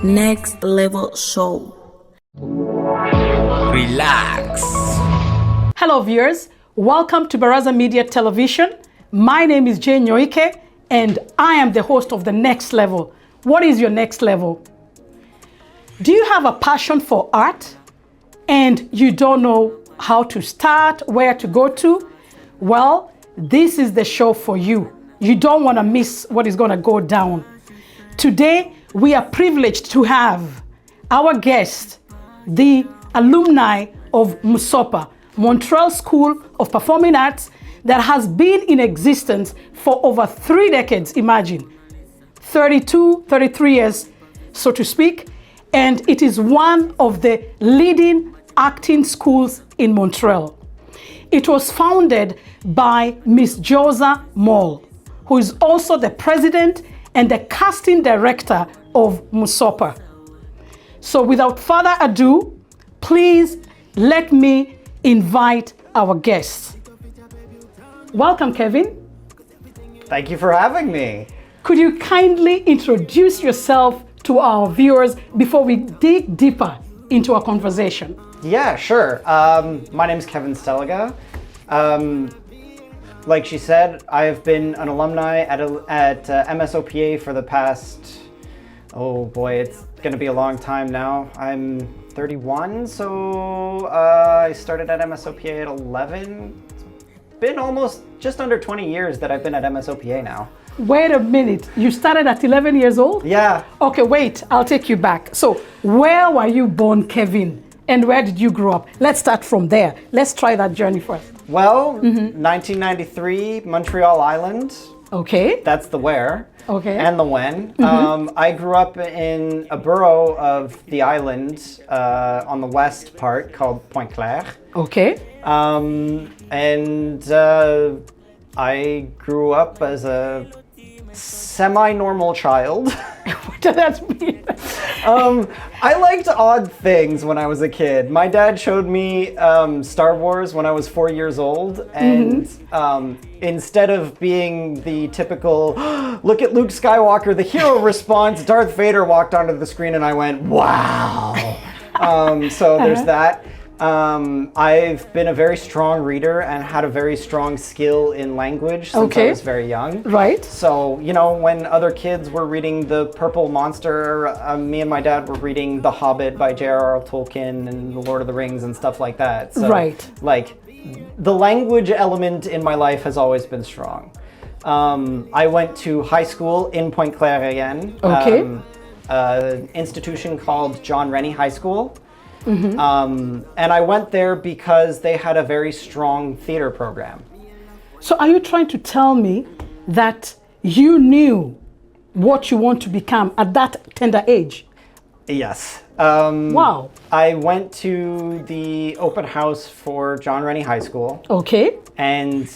Next Level Show. Relax. Hello viewers, welcome to Baraza Media Television. My name is Jane Nyoike and I am the host of The Next Level. What is your next level? Do you have a passion for art and you don't know how to start, where to go to? Well, this is the show for you. You don't want to miss what is going to go down. Today, we are privileged to have our guest, the alumni of M.S.O.P.A, Montreal School of Performing Arts, that has been in existence for over 3 decades, imagine. 33 years, so to speak, and it is one of the leading acting schools in Montreal. It was founded by Miss Josa Moll, who is also the president and the casting director of M.S.O.P.A. So without further ado, please let me invite our guests. Welcome, Kevin. Thank you for having me. Could you kindly introduce yourself to our viewers before we dig deeper into our conversation? Yeah, sure. My name is Kevin Steliga. Like she said, I've been an alumni at M.S.O.P.A for the past, oh boy, it's going to be a long time now. I'm 31, so I started at M.S.O.P.A at 11. It's been almost just under 20 years that I've been at M.S.O.P.A now. Wait a minute, you started at 11 years old? Yeah. Okay, wait, I'll take you back. So where were you born, Kevin? And where did you grow up? Let's start from there. Let's try that journey first. Well, 1993, Montreal Island. Okay. That's the where. Okay. And the when. I grew up in a borough of the island on the west part called Pointe-Claire. Okay. I grew up as a semi-normal child. What does that mean? I liked odd things when I was a kid. My dad showed me Star Wars when I was 4 years old, and instead of being the typical, look at Luke Skywalker, the hero response, Darth Vader walked onto the screen and I went, wow. So there's that. I've been a very strong reader and had a very strong skill in language since I was very young. Right. So, you know, when other kids were reading The Purple Monster, me and my dad were reading The Hobbit by J.R.R. Tolkien and The Lord of the Rings and stuff like that. So, like, the language element in my life has always been strong. I went to high school in Pointe-Claire again. An institution called John Rennie High School. And I went there because they had a very strong theater program. So are you trying to tell me that you knew what you want to become at that tender age? Yes. Wow. I went to the open house for John Rennie High School. Okay. And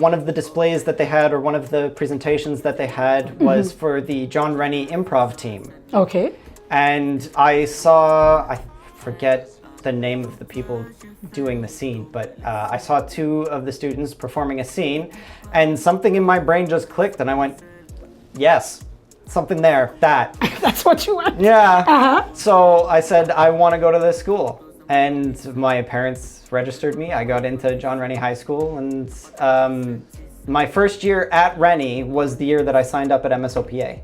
one of the displays that they had, or one of the presentations that they had, was for the John Rennie improv team. Okay. And I saw, I forget the name of the people doing the scene, but I saw 2 of the students performing a scene, and something in my brain just clicked, and I went, yes, something there, that. That's what you want? Yeah. So I said, I want to go to this school. And my parents registered me. I got into John Rennie High School, and my first year at Rennie was the year that I signed up at M.S.O.P.A.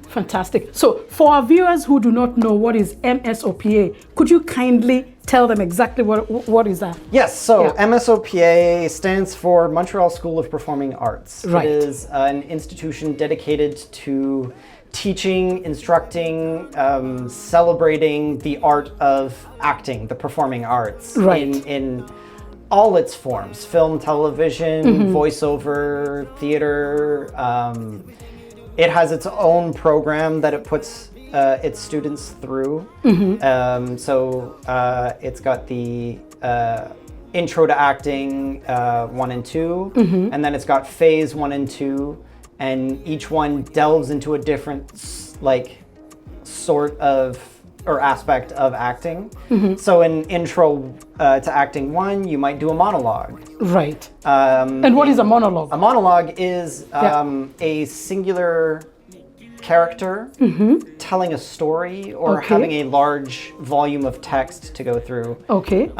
Fantastic. So for our viewers who do not know what is M.S.O.P.A, could you kindly tell them exactly what is that? Yes, so M.S.O.P.A stands for Montreal School of Performing Arts. Right. It is an institution dedicated to teaching, instructing, celebrating the art of acting, the performing arts. Right. In all its forms, film, television, voiceover, theater. It has its own program that it puts its students through. So it's got the Intro to Acting 1 and 2, and then it's got Phase 1 and 2, and each one delves into a different sort of or aspect of acting. So in Intro to Acting 1, you might do a monologue. Right. And what is a monologue? A monologue is a singular character, telling a story, or Okay. having a large volume of text to go through. Okay.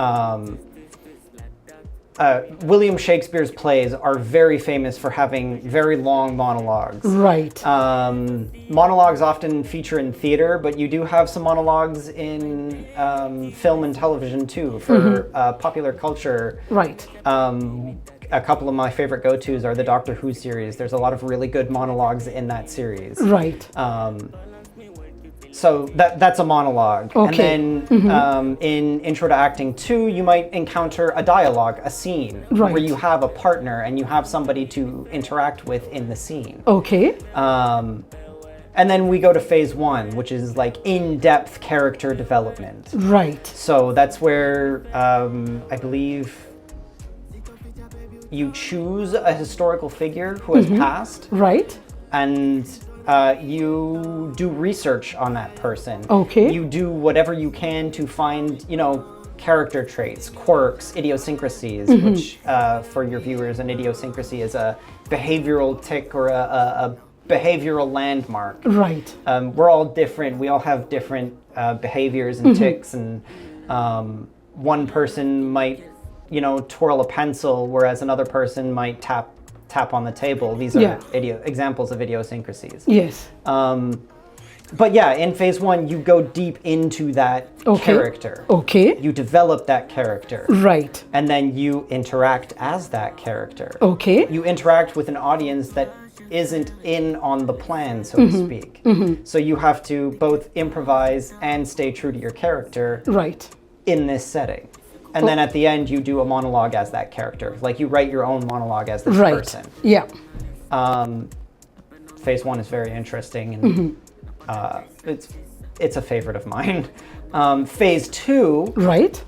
William Shakespeare's plays are very famous for having very long monologues. Right. Monologues often feature in theater, but you do have some monologues in film and television too for popular culture. Right. A couple of my favorite go-tos are the Doctor Who series. There's a lot of really good monologues in that series. Right. So that's a monologue. Okay. And then in Intro to Acting 2, you might encounter a dialogue, a scene, Right. where you have a partner and you have somebody to interact with in the scene. Okay. And then we go to phase 1, which is like in-depth character development. Right. So that's where I believe you choose a historical figure who has passed, Right. and you do research on that person. Okay. You do whatever you can to find, character traits, quirks, idiosyncrasies, which for your viewers, an idiosyncrasy is a behavioral tick or a behavioral landmark. Right. We're all different. We all have different behaviors and ticks, and one person might, twirl a pencil, whereas another person might tap on the table. These are examples of idiosyncrasies. Yes. But yeah, in phase 1, you go deep into that character. Okay. You develop that character. Right. And then you interact as that character. Okay. You interact with an audience that isn't in on the plan, so to speak. So you have to both improvise and stay true to your character Right. in this setting. And then at the end, you do a monologue as that character. Like you write your own monologue as this Right. person. Yeah. Phase 1 is very interesting, and it's a favorite of mine. Phase 2, Right.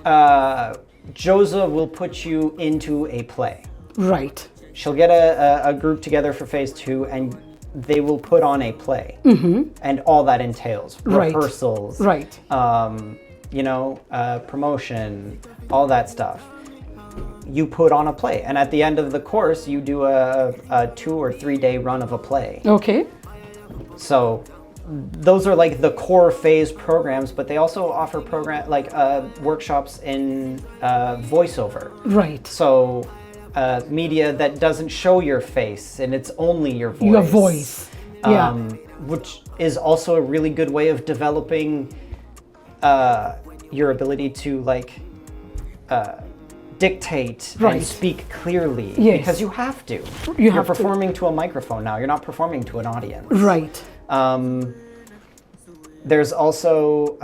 Josa will put you into a play. Right. She'll get a group together for phase 2, and they will put on a play, and all that entails Right. rehearsals, Right. promotion, all that stuff. You put on a play, and at the end of the course, you do a 2 or 3 day run of a play. Okay. So those are like the core phase programs, but they also offer workshops in voiceover. Right. So media that doesn't show your face and it's only your voice. Your voice. Yeah. Which is also a really good way of developing your ability to dictate Right. and speak clearly. Yes. Because you have to. You You're have to. performing to a microphone now. You're not performing to an audience. Right. There's also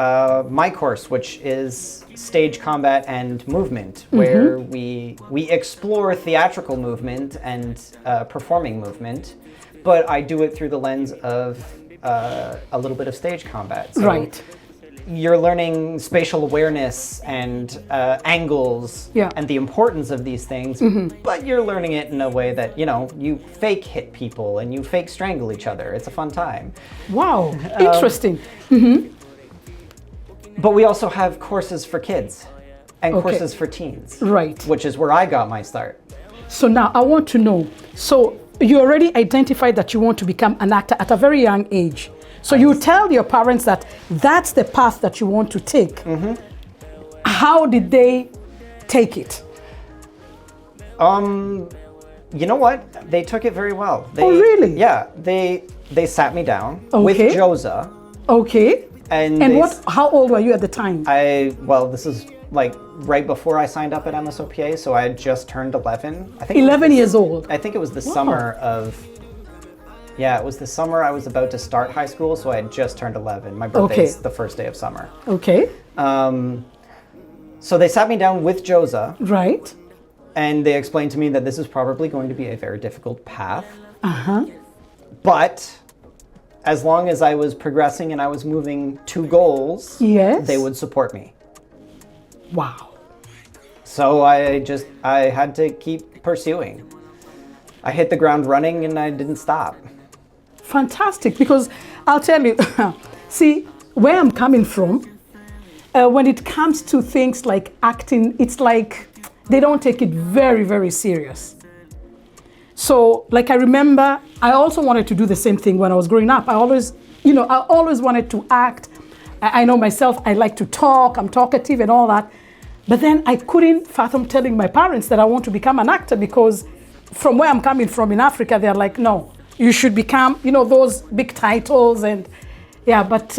my course, which is stage combat and movement, where we explore theatrical movement and performing movement, but I do it through the lens of a little bit of stage combat. So Right. you're learning spatial awareness and angles Yeah. and the importance of these things, but you're learning it in a way that, you fake hit people and you fake strangle each other. It's a fun time. Wow. Interesting. But we also have courses for kids and Okay. courses for teens, Right. which is where I got my start. So now I want to know, so you already identified that you want to become an actor at a very young age. So you tell your parents that that's the path that you want to take. How did they take it? You know what? They took it very well. Oh, really? Yeah, they sat me down with Okay. Josa. Okay. And And they how old were you at the time? this is right before I signed up at M.S.O.P.A, so I had just turned 11. I think 11 years old. I think it was the summer of. Yeah, it was the summer I was about to start high school, so I had just turned 11. My birthday's the first day of summer. Okay. So they sat me down with Josa, Right. and they explained to me that this is probably going to be a very difficult path. But as long as I was progressing and I was moving to goals, Yes. they would support me. Wow. So I had to keep pursuing. I hit the ground running and I didn't stop. Fantastic, because I'll tell you, see, where I'm coming from, when it comes to things like acting, it's like they don't take it very, very serious. So, like, I remember I also wanted to do the same thing when I was growing up. I always wanted to act. I know myself, I like to talk, I'm talkative and all that. But then I couldn't fathom telling my parents that I want to become an actor, because from where I'm coming from in Africa, they're like, no, you should become, those big titles. And yeah, but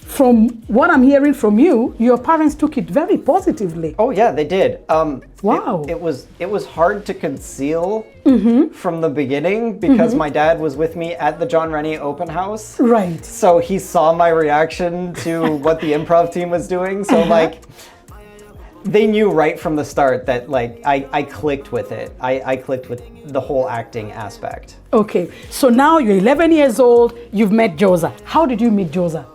from what I'm hearing from you, your parents took it very positively. Oh yeah, they did. Wow. It was hard to conceal from the beginning, because my dad was with me at the John Rennie open house. Right. So he saw my reaction to what the improv team was doing. So like, they knew right from the start that like I clicked with it. I clicked with the whole acting aspect. Okay, so now you're 11 years old, you've met Josa. How did you meet Josa?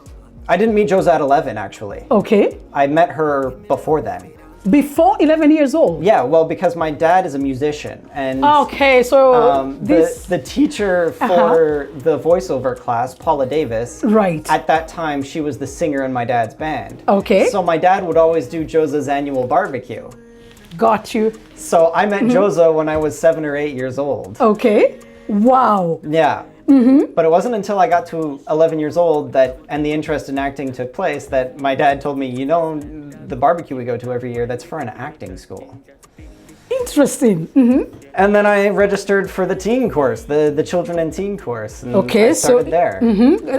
I didn't meet Josa at 11, actually. Okay. I met her before then. Before 11 years old? Yeah, well, because my dad is a musician, and okay, so the teacher for the voiceover class, Paula Davis, right. At that time, she was the singer in my dad's band. Okay. So my dad would always do Josa's annual barbecue. Got you. So I met Josa when I was 7 or 8 years old. Okay. Wow. Yeah. But it wasn't until I got to 11 years old and the interest in acting took place that my dad told me, the barbecue we go to every year, that's for an acting school. Interesting. And then I registered for the teen course, the children and teen course. And okay, I started there.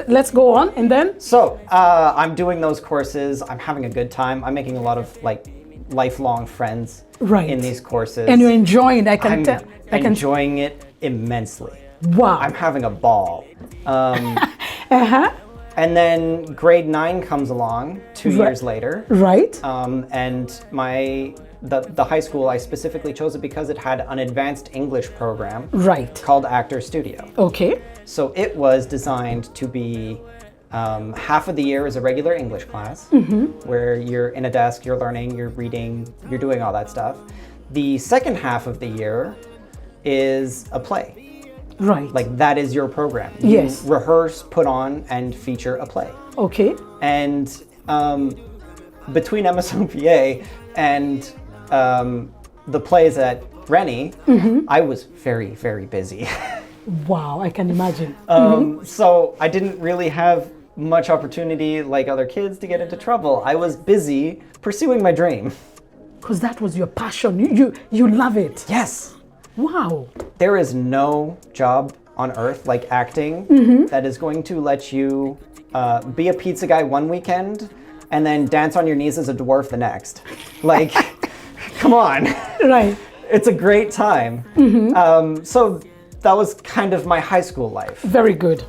Let's go on, and then? So I'm doing those courses. I'm having a good time. I'm making a lot of like lifelong friends in these courses. And you're enjoying it, I can tell. I'm enjoying it immensely. Wow. I'm having a ball. And then grade 9 comes along 2 years later. Right. And the high school, I specifically chose it because it had an advanced English program. Right. Called Actor Studio. Okay. So it was designed to be half of the year is a regular English class, where you're in a desk, you're learning, you're reading, you're doing all that stuff. The second half of the year is a play. Right. Like that is your program. Yes. You rehearse, put on, and feature a play. Okay. And between M.S.O.P.A. and the plays at Rennie, I was very, very busy. Wow, I can imagine. So I didn't really have much opportunity like other kids to get into trouble. I was busy pursuing my dream. Because that was your passion. You love it. Yes. Wow. There is no job on earth like acting that is going to let you be a pizza guy one weekend and then dance on your knees as a dwarf the next. Like, come on. Right. It's a great time. So that was kind of my high school life. Very good.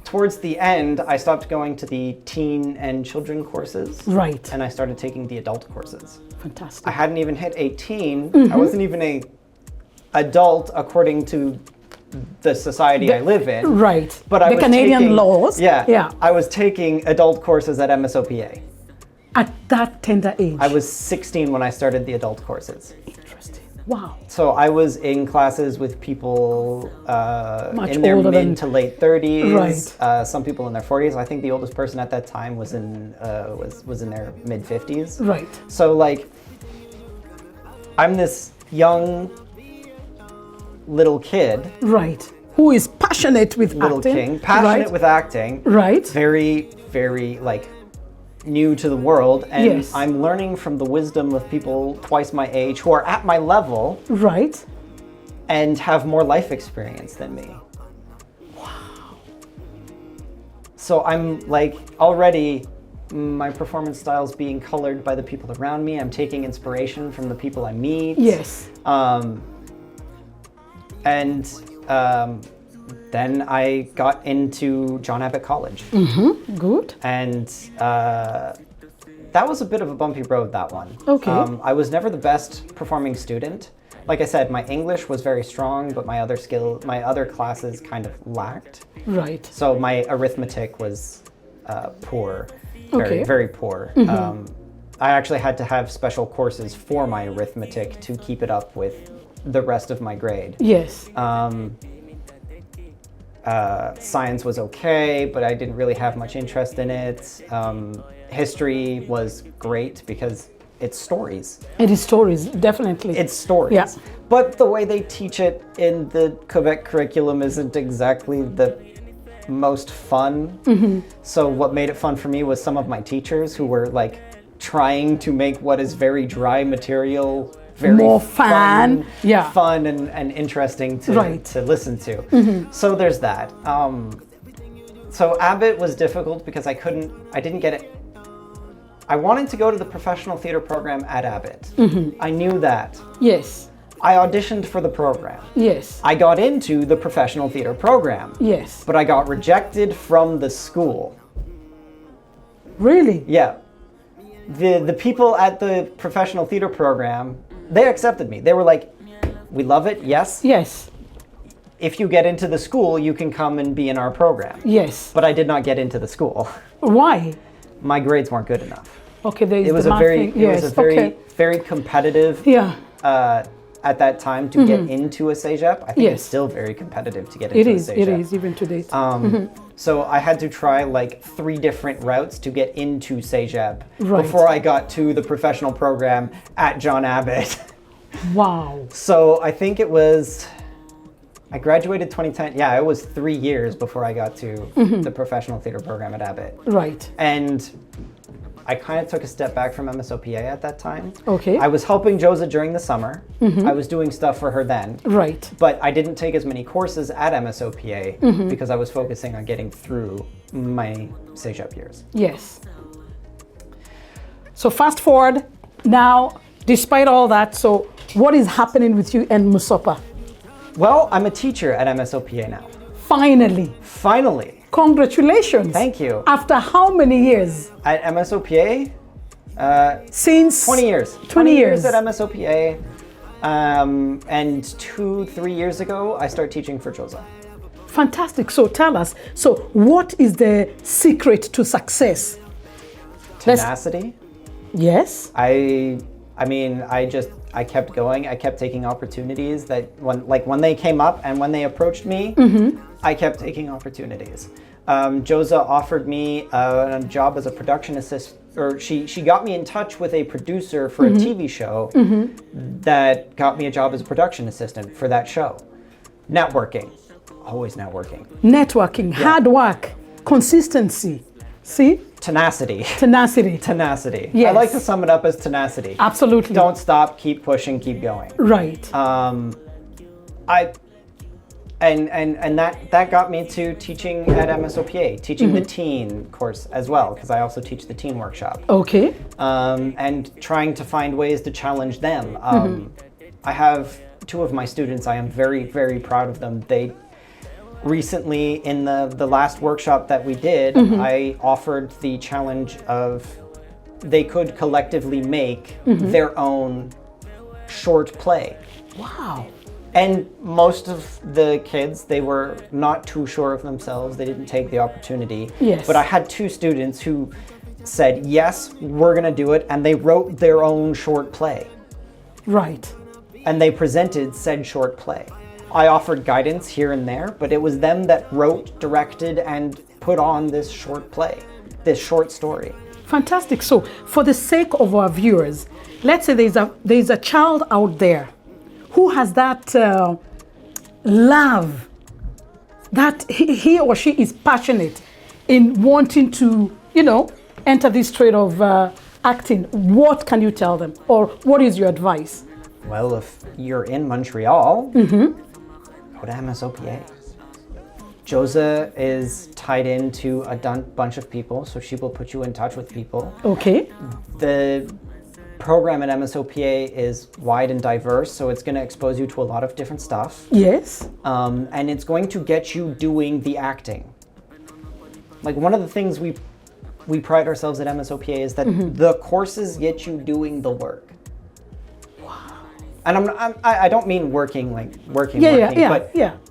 Towards the end, I stopped going to the teen and children courses. Right. And I started taking the adult courses. Fantastic. I hadn't even hit 18. I wasn't even a adult according to the society I live in. Right. But I the was Canadian taking, laws. Yeah. I was taking adult courses at M.S.O.P.A. At that tender age. I was 16 when I started the adult courses. Interesting. Wow. So I was in classes with people Much in their older mid than- to late 30s. Right. Some people in their 40s. I think the oldest person at that time was in their mid 50s. Right. So like, I'm this young little kid. Right. Who is passionate with Little acting. king, passionate right. with acting. Right. Very, very like new to the world, and Yes. I'm learning from the wisdom of people twice my age who are at my level Right. and have more life experience than me. Wow. So I'm like already my performance style's being colored by the people around me. I'm taking inspiration from the people I meet. Yes. Then I got into John Abbott College. Good. And that was a bit of a bumpy road, that one. Okay. I was never the best performing student. Like I said, my English was very strong, but my other classes kind of lacked. Right. So my arithmetic was poor, very, Okay. very poor. I actually had to have special courses for my arithmetic to keep it up with the rest of my grade. Yes. Science was okay, but I didn't really have much interest in it. History was great because it's stories. It is stories, definitely. It's stories. Yeah. But the way they teach it in the Quebec curriculum isn't exactly the most fun. So what made it fun for me was some of my teachers who were like trying to make what is very dry material very More fun. Yeah. fun and interesting to, Right. to listen to. So there's that. So Abbott was difficult because I didn't get it. I wanted to go to the professional theater program at Abbott. I knew that. Yes. I auditioned for the program. Yes. I got into the professional theater program. Yes. But I got rejected from the school. Really? Yeah. The people at the professional theater program, they accepted me. They were like, we love it, yes. Yes. If you get into the school, you can come and be in our program. Yes. But I did not get into the school. Why? My grades weren't good enough. Okay, there is It was the a math very, thing. it was a very, Okay. very competitive. Yeah. At that time to get into a CEGEP. I think Yes. it's still very competitive to get It into is. a CEGEP. It is even today. So I had to try like 3 different routes to get into CEGEP Right. before I got to the professional program at John Abbott. Wow. So I think it was, I graduated 2010. Yeah, it was 3 years before I got to the professional theater program at Abbott. Right. And I kind of took a step back from M.S.O.P.A at that time. Okay. I was helping Josa during the summer. I was doing stuff for her then. Right. But I didn't take as many courses at M.S.O.P.A because I was focusing on getting through my CEGEP years. Yes. So fast forward now, despite all that, so what is happening with you and M.S.O.P.A? Well, I'm a teacher at M.S.O.P.A now. Finally. Finally. Congratulations. Thank you. After how many years? At M.S.O.P.A, Since 20 years. 20 years. at M.S.O.P.A. And 2-3 years ago, I started teaching for Josa. Fantastic. So tell us, so what is the secret to success? Let's- Tenacity. Yes. I kept going. I kept taking opportunities that when they came up and when they approached me, I kept taking opportunities. Josa offered me a job as a production assistant, or she got me in touch with a producer for a TV show that got me a job as a production assistant for that show. Networking, always networking. Networking, hard work, consistency. See? Tenacity. Tenacity. Tenacity. Yes. I like to sum it up as tenacity. Absolutely. Don't stop, keep pushing, keep going. Right. That got me to teaching at M.S.O.P.A, teaching the teen course as well, because I also teach the teen workshop. Okay. And trying to find ways to challenge them. I have 2 of my students. I am very, very proud of them. They recently, in the last workshop that we did, I offered the challenge of they could collectively make their own short play. Wow. And most of the kids, they were not too sure of themselves. They didn't take the opportunity. Yes. But I had 2 students who said, yes, we're going to do it. And they wrote their own short play. Right. And they presented said short play. I offered guidance here and there, but it was them that wrote, directed, and put on this short play, this short story. Fantastic. So, for the sake of our viewers, let's say there's a child out there who has that love, that he or she is passionate in wanting to, enter this trade of acting. What can you tell them, or what is your advice? Well, if you're in Montreal, go to M.S.O.P.A. Josa is tied into a bunch of people, so she will put you in touch with people. Okay. The program at M.S.O.P.A is wide and diverse, so it's going to expose you to a lot of different stuff. Yes. And it's going to get you doing the acting. Like, one of the things we pride ourselves at M.S.O.P.A is that the courses get you doing the work. And I don't mean working, but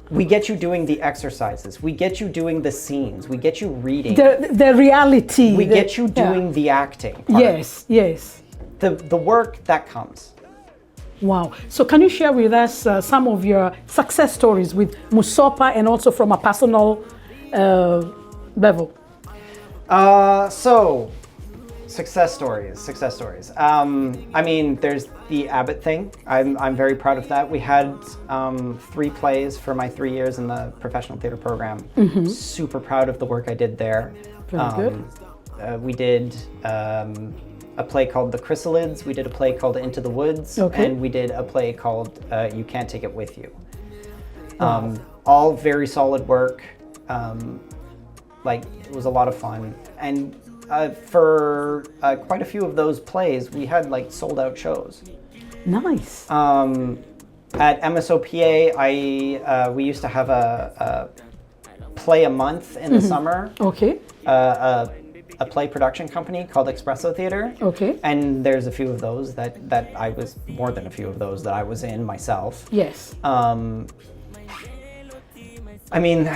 we get you doing the exercises. We get you doing the scenes. We get you reading. The reality. We get you doing the acting part. Yes, yes. The work that comes. Wow. So can you share with us some of your success stories with M.S.O.P.A and also from a personal level? So Success stories. Success stories. I mean, there's the Abbott thing. I'm very proud of that. We had 3 plays for my 3 years in the professional theater program. Super proud of the work I did there. Very good. We did a play called The Chrysalids. We did a play called Into the Woods. Okay. And we did a play called You Can't Take It With You. All very solid work. Like, it was a lot of fun. And for quite a few of those plays, we had like sold out shows. Nice. At M.S.O.P.A, we used to have a play a month in the summer. Okay. A play production company called Espresso Theater. Okay. And there's a few of those that I was, more than a few of those that I was in myself. Yes. I mean,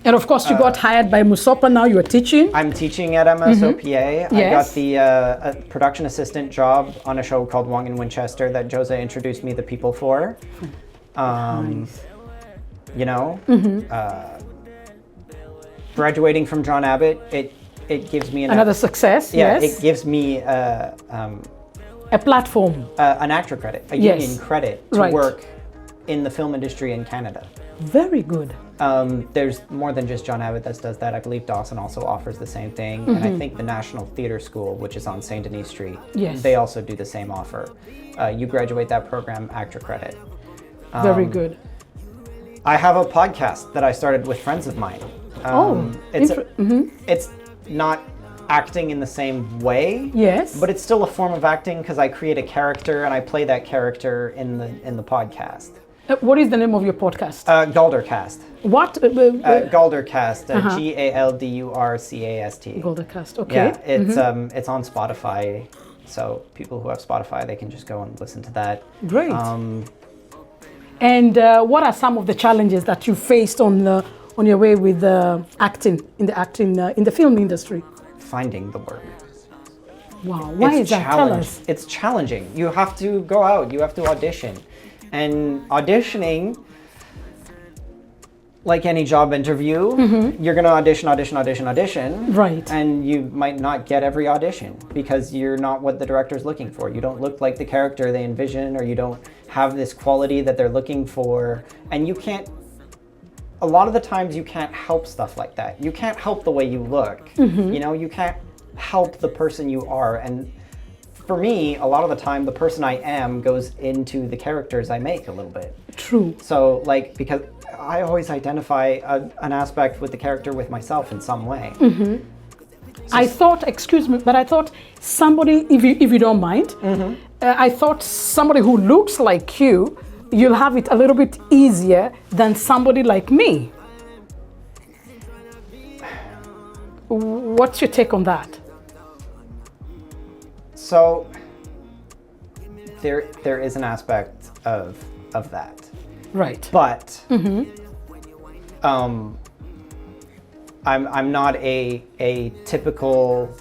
And of course, you got hired by M.S.O.P.A. Now you're teaching. I'm teaching at M.S.O.P.A. I got Yes. the production assistant job on a show called Wong and Winchester that Jose introduced me the people for. Nice. You know, graduating from John Abbott, it gives me Another success. yeah, Yes. it gives me A platform. an actor credit, a Yes. union credit to Right. work in the film industry in Canada. Very good. There's more than just John Abbott that does that. I believe Dawson also offers the same thing. And I think the National Theatre School, which is on St. Denis Street, Yes. they also do the same offer. You graduate that program, actor credit. Very good. I have a podcast that I started with friends of mine. It's it's not acting in the same way. Yes. But it's still a form of acting because I create a character and I play that character in the podcast. What is the name of your podcast? Galdercast. What? Galdercast. Galdurcast. Goldercast. Okay. Yeah, it's on Spotify, so people who have Spotify, they can just go and listen to that. Great. And what are some of the challenges that you faced on your way with acting in the film industry? Finding the work. Wow. Why is that? Tell us. It's challenging. You have to go out. You have to audition. And auditioning, like any job interview, you're going to audition. Right. And you might not get every audition because you're not what the director's looking for. You don't look like the character they envision, or you don't have this quality that they're looking for. And you can't, a lot of the times you can't help stuff like that. You can't help the way you look. You know, you can't help the person you are. And for me, a lot of the time, the person I am goes into the characters I make a little bit. True. So, like, because I always identify an aspect with the character with myself in some way. I thought, excuse me, but I thought somebody, if you don't mind, I thought somebody who looks like you'll have it a little bit easier than somebody like me. What's your take on that? So there is an aspect of that. Right. But I'm not a typical,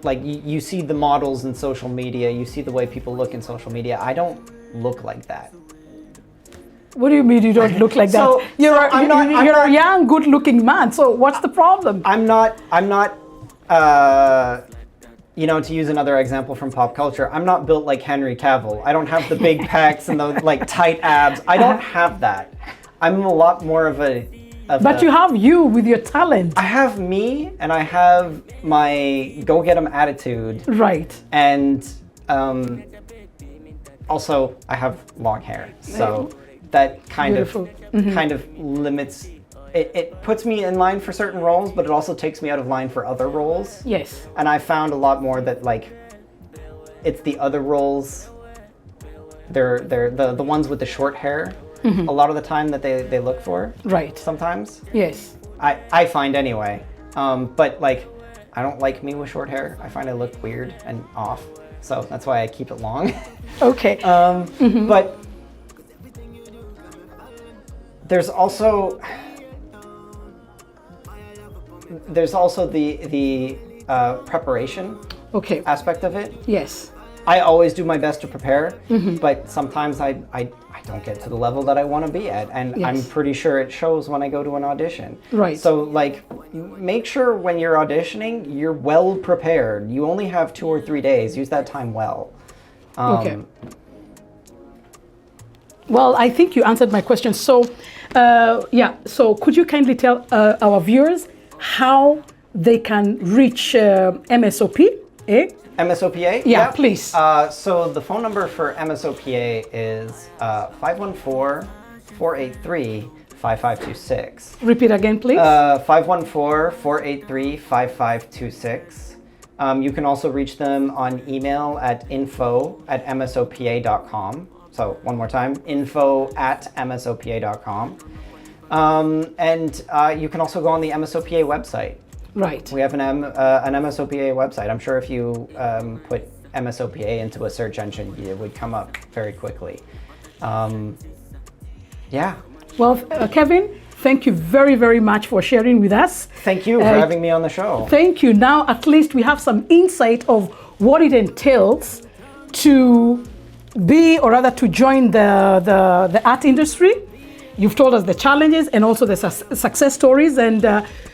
like, you see the models in social media, you see the way people look in social media. I don't look like that. What do you mean you don't look like that? You're a young, good-looking man. So what's the problem? I'm not. You know, to use another example from pop culture, I'm not built like Henry Cavill. I don't have the big pecs and the like tight abs. I don't have that. I'm a lot more of a. But you have you with your talent. I have me, and I have my go get 'em attitude. Right. And also I have long hair, so that kind of limits. It puts me in line for certain roles, but it also takes me out of line for other roles. Yes. And I found a lot more that, like, it's the other roles, they're the ones with the short hair, a lot of the time that they look for. Right. Sometimes. Yes. I find anyway. But, like, I don't like me with short hair. I find I look weird and off. So that's why I keep it long. Okay. But there's also the preparation Okay. aspect of it. Yes. I always do my best to prepare, Mm-hmm. but sometimes I don't get to the level that I want to be at, and Yes. I'm pretty sure it shows when I go to an audition. Right. So like, make sure when you're auditioning, you're well prepared. You only have 2 or 3 days. Use that time well. Okay. Well, I think you answered my question. So, so could you kindly tell our viewers how they can reach M.S.O.P.A? M.S.O.P.A? Yeah, please. So the phone number for M.S.O.P.A is 514-483-5526. Repeat again, please. 514-483-5526. You can also reach them on email at info@msopa.com. So one more time, info@msopa.com. And you can also go on the M.S.O.P.A website. Right. We have an M.S.O.P.A website. I'm sure if you put M.S.O.P.A into a search engine, it would come up very quickly. Yeah. Well, Kevin, thank you very, very much for sharing with us. Thank you for having me on the show. Thank you. Now, at least we have some insight of what it entails to be, or rather to join the art industry. You've told us the challenges and also the success stories. And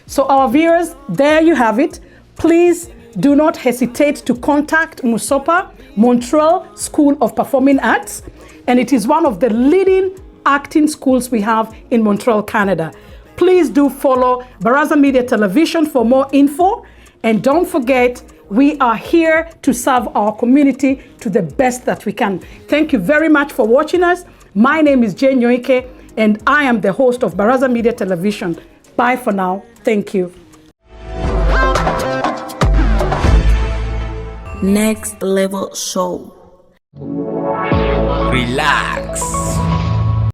so our viewers, there you have it. Please do not hesitate to contact M.S.O.P.A, Montreal School of Performing Arts. And it is one of the leading acting schools we have in Montreal, Canada. Please do follow Baraza Media Television for more info. And don't forget, we are here to serve our community to the best that we can. Thank you very much for watching us. My name is Jane Nyoike, and I am the host of Baraza Media Television. Bye for now. Thank you. Next Level Show. Relax.